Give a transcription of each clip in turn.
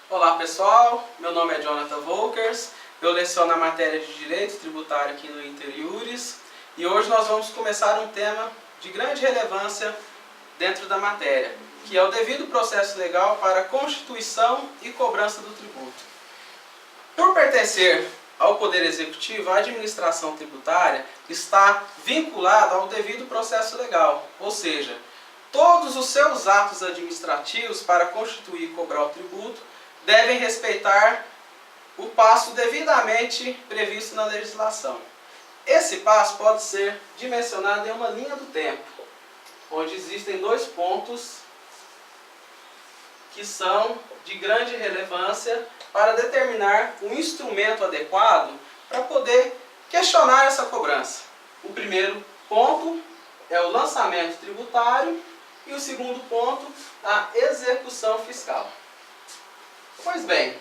Olá pessoal, meu nome é Jonathan Volkers, eu leciono a matéria de Direito Tributário aqui no Interiures e hoje nós vamos começar um tema de grande relevância dentro da matéria, que é o devido processo legal para a constituição e cobrança do tributo. Por pertencer ao Poder Executivo, a administração tributária está vinculada ao devido processo legal, ou seja, todos os seus atos administrativos para constituir e cobrar o tributo devem respeitar o passo devidamente previsto na legislação. Esse passo pode ser dimensionado em uma linha do tempo, onde existem dois pontos que são de grande relevância para determinar um instrumento adequado para poder questionar essa cobrança. O primeiro ponto é o lançamento tributário e o segundo ponto, a execução fiscal. Pois bem,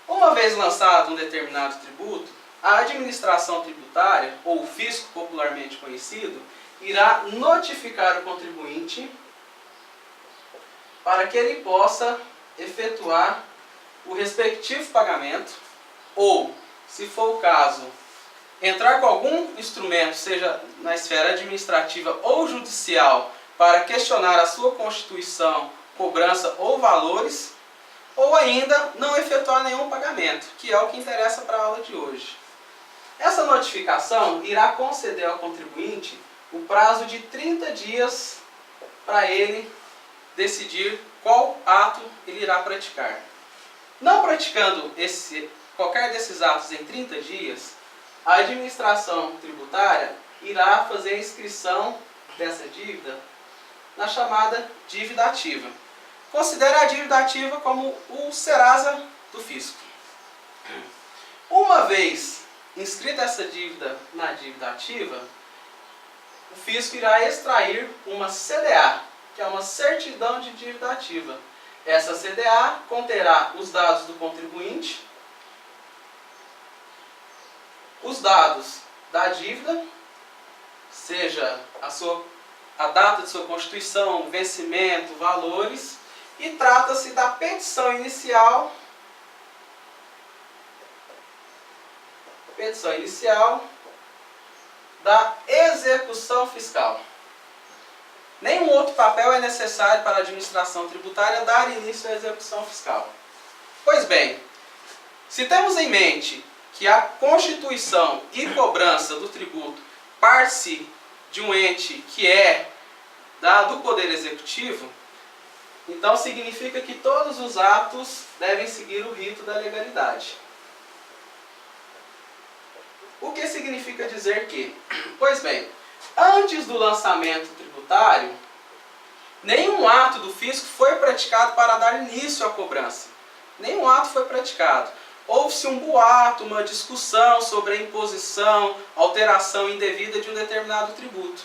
uma vez lançado um determinado tributo, a administração tributária, ou o fisco popularmente conhecido, irá notificar o contribuinte para que ele possa efetuar o respectivo pagamento ou, se for o caso, entrar com algum instrumento, seja na esfera administrativa ou judicial, para questionar a sua constituição, cobrança ou valores, ou ainda não efetuar nenhum pagamento, que é o que interessa para a aula de hoje. Essa notificação irá conceder ao contribuinte o prazo de 30 dias para ele decidir qual ato ele irá praticar. Não praticando qualquer desses atos em 30 dias, a administração tributária irá fazer a inscrição dessa dívida na chamada dívida ativa. Considere a dívida ativa como o Serasa do fisco. Uma vez inscrita essa dívida na dívida ativa, o fisco irá extrair uma CDA, que é uma certidão de dívida ativa. Essa CDA conterá os dados do contribuinte, os dados da dívida, seja a data de sua constituição, vencimento, valores, e trata-se da petição inicial da execução fiscal. Nenhum outro papel é necessário para a administração tributária dar início à execução fiscal. Pois bem, se temos em mente que a constituição e cobrança do tributo parte-se de um ente que é do Poder Executivo, então significa que todos os atos devem seguir o rito da legalidade. O que significa dizer que? Pois bem, antes do lançamento tributário, nenhum ato do fisco foi praticado para dar início à cobrança. Nenhum ato foi praticado. Houve-se um boato, uma discussão sobre a imposição, alteração indevida de um determinado tributo.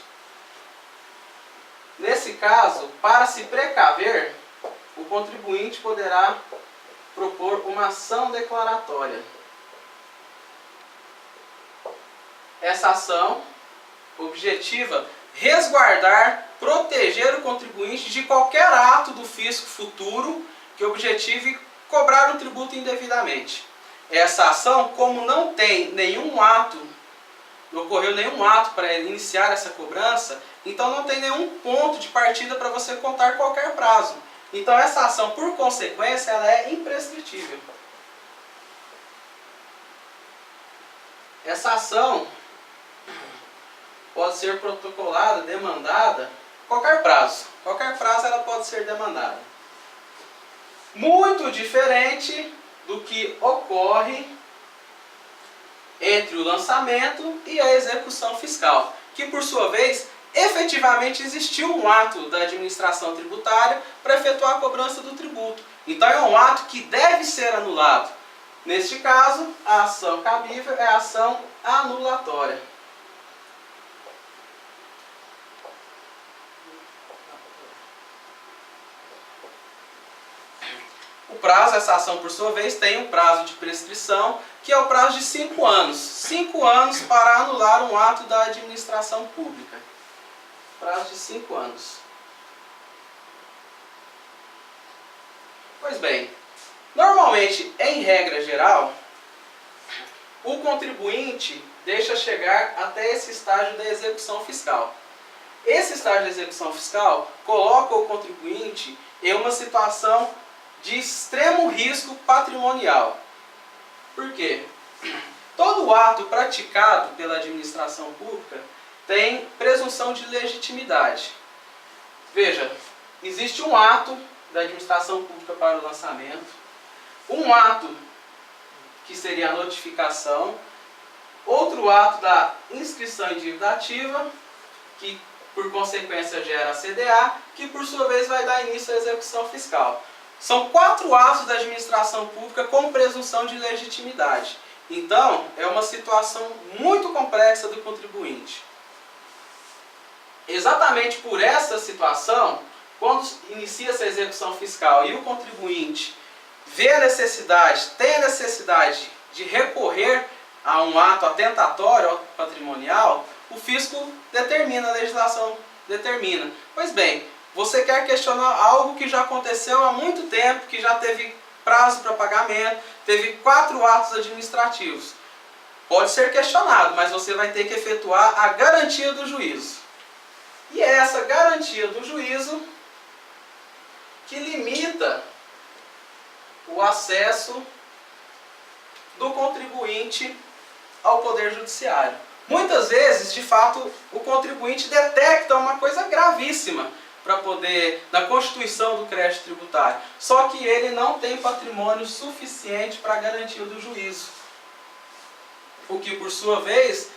Nesse caso, para se precaver, o contribuinte poderá propor uma ação declaratória. Essa ação objetiva resguardar, proteger o contribuinte de qualquer ato do fisco futuro que objetive cobrar um tributo indevidamente. Essa ação, como não tem nenhum ato, não ocorreu nenhum ato para iniciar essa cobrança, então não tem nenhum ponto de partida para você contar qualquer prazo. Então essa ação, por consequência, ela é imprescritível. Essa ação pode ser protocolada, demandada, qualquer prazo. Qualquer prazo ela pode ser demandada. Muito diferente do que ocorre entre o lançamento e a execução fiscal, que por sua vez, efetivamente existiu um ato da administração tributária para efetuar a cobrança do tributo. Então é um ato que deve ser anulado. Neste caso, a ação cabível é a ação anulatória. O prazo, essa ação por sua vez, tem um prazo de prescrição, que é o prazo de 5 anos. 5 anos para anular um ato da administração pública. Prazo de 5 anos. Pois bem, normalmente, em regra geral, o contribuinte deixa chegar até esse estágio da execução fiscal. Esse estágio da execução fiscal coloca o contribuinte em uma situação de extremo risco patrimonial. Por quê? Todo ato praticado pela administração pública tem presunção de legitimidade. Veja, existe um ato da administração pública para o lançamento, um ato que seria a notificação, outro ato da inscrição em dívida ativa, que por consequência gera a CDA, que por sua vez vai dar início à execução fiscal. São 4 atos da administração pública com presunção de legitimidade. Então, é uma situação muito complexa do contribuinte. Exatamente por essa situação, quando inicia-se a execução fiscal e o contribuinte vê a necessidade, tem a necessidade de recorrer a um ato atentatório ao patrimonial, o fisco determina, a legislação determina. Pois bem, você quer questionar algo que já aconteceu há muito tempo, que já teve prazo para pagamento, teve 4 atos administrativos. Pode ser questionado, mas você vai ter que efetuar a garantia do juízo. E é essa garantia do juízo que limita o acesso do contribuinte ao Poder Judiciário. Muitas vezes, de fato, o contribuinte detecta uma coisa gravíssima para poder, na constituição do crédito tributário. Só que ele não tem patrimônio suficiente para a garantia do juízo. O que, por sua vez,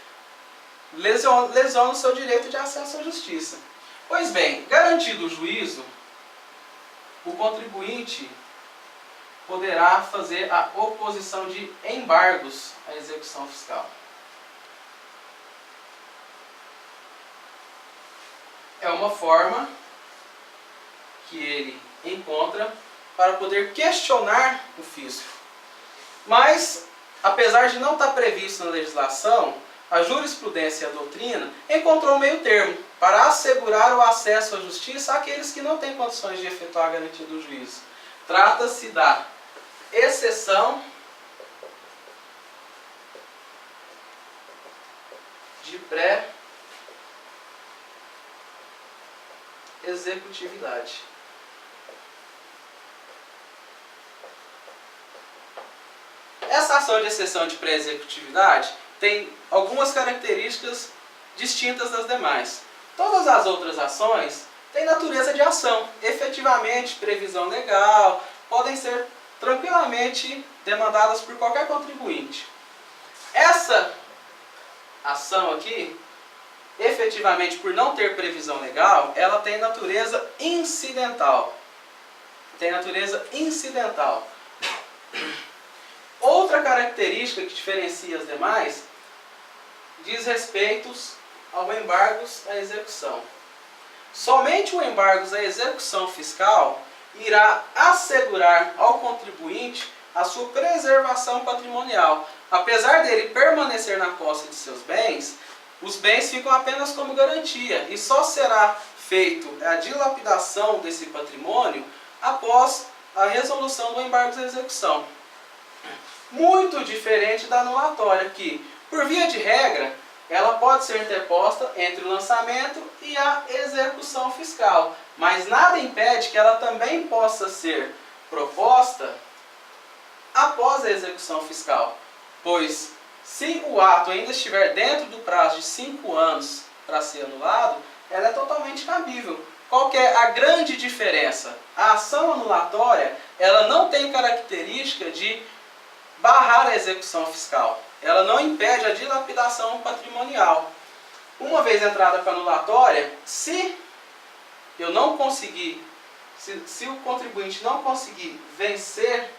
lesiona o seu direito de acesso à justiça. Pois bem, garantido o juízo, o contribuinte poderá fazer a oposição de embargos à execução fiscal. É uma forma que ele encontra para poder questionar o fisco. Mas, apesar de não estar previsto na legislação, a jurisprudência e a doutrina encontrou um meio termo para assegurar o acesso à justiça àqueles que não têm condições de efetuar a garantia do juízo. Trata-se da exceção de pré-executividade. Essa ação de exceção de pré-executividade tem algumas características distintas das demais. Todas as outras ações têm natureza de ação. Efetivamente, previsão legal, podem ser tranquilamente demandadas por qualquer contribuinte. Essa ação aqui, efetivamente, por não ter previsão legal, ela tem natureza incidental. Tem natureza incidental. Outra característica que diferencia as demais diz respeito ao embargos à execução. Somente o embargos à execução fiscal irá assegurar ao contribuinte a sua preservação patrimonial. Apesar dele permanecer na posse de seus bens, os bens ficam apenas como garantia e só será feito a dilapidação desse patrimônio após a resolução do embargo à execução. Muito diferente da anulatória, que, por via de regra, ela pode ser interposta entre o lançamento e a execução fiscal, mas nada impede que ela também possa ser proposta após a execução fiscal, pois se o ato ainda estiver dentro do prazo de 5 anos para ser anulado, ela é totalmente cabível. Qual que é a grande diferença? A ação anulatória, ela não tem característica de barrar a execução fiscal. Ela não impede a dilapidação patrimonial. Uma vez entrada com a anulatória, se eu não conseguir, se o contribuinte não conseguir vencer,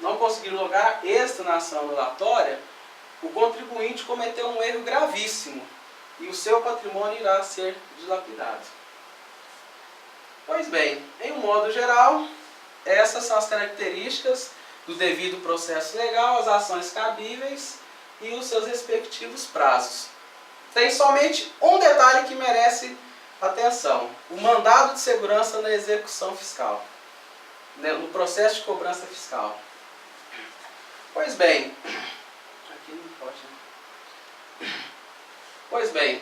não conseguir lograr êxito na ação anulatória, o contribuinte cometeu um erro gravíssimo e o seu patrimônio irá ser dilapidado. Pois bem, em um modo geral, essas são as características do devido processo legal, as ações cabíveis e os seus respectivos prazos. Tem somente um detalhe que merece atenção: o mandado de segurança na execução fiscal. no processo de cobrança fiscal. Pois bem, aqui não pode, né? Pois bem,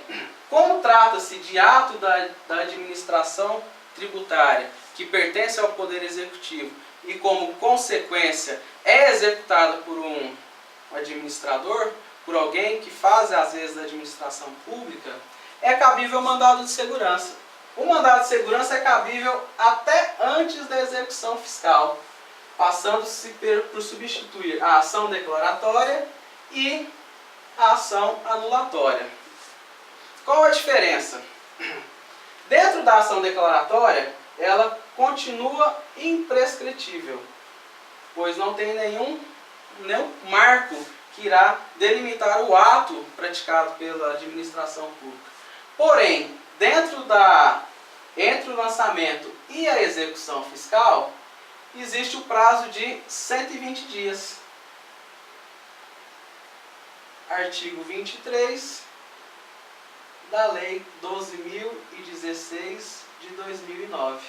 como trata-se de ato da administração tributária que pertence ao Poder Executivo e como consequência é executado por um administrador, por alguém que faz às vezes a administração pública, é cabível o mandado de segurança. O mandado de segurança é cabível até antes da execução fiscal, passando-se por substituir a ação declaratória e a ação anulatória. Qual a diferença? Dentro da ação declaratória, ela continua imprescritível, pois não tem nenhum marco que irá delimitar o ato praticado pela administração pública. Porém, entre o lançamento e a execução fiscal, existe o prazo de 120 dias. Artigo 23 da Lei 12.016 de 2009.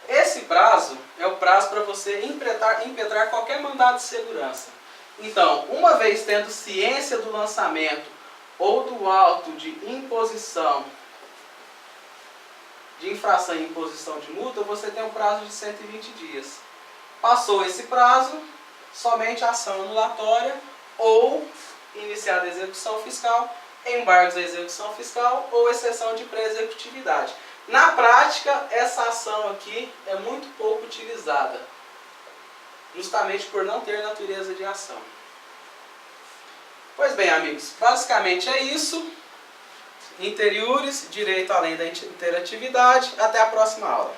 Esse prazo é o prazo para você impetrar qualquer mandado de segurança. Então, uma vez tendo ciência do lançamento ou do auto de imposição, de infração e imposição de multa, você tem um prazo de 120 dias. Passou esse prazo, somente a ação anulatória ou iniciada a execução fiscal, embargos à execução fiscal ou exceção de pré-executividade. Na prática, essa ação aqui é muito pouco utilizada, justamente por não ter natureza de ação. Pois bem, amigos, basicamente é isso. Interiores, direito além da interatividade. Até a próxima aula.